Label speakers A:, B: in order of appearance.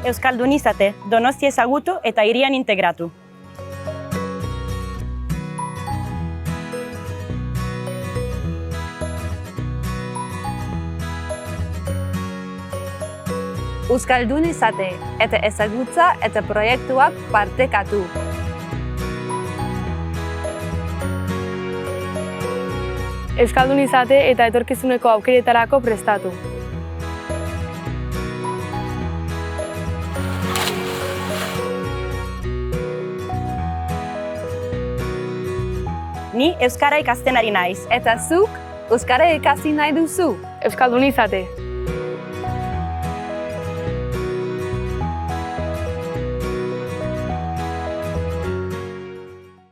A: Euskaldun izate, Donostia ezagutu eta hirian integratu.
B: Euskaldun izate eta ezagutza eta proiektuak partekatu.
C: Euskaldun izate eta etorkizuneko aukeretarako prestatu.
A: Ni euskara ikasten ari naiz.
B: Eta zuk, euskara ikasi nahi duzu.
C: Euskaldun izate.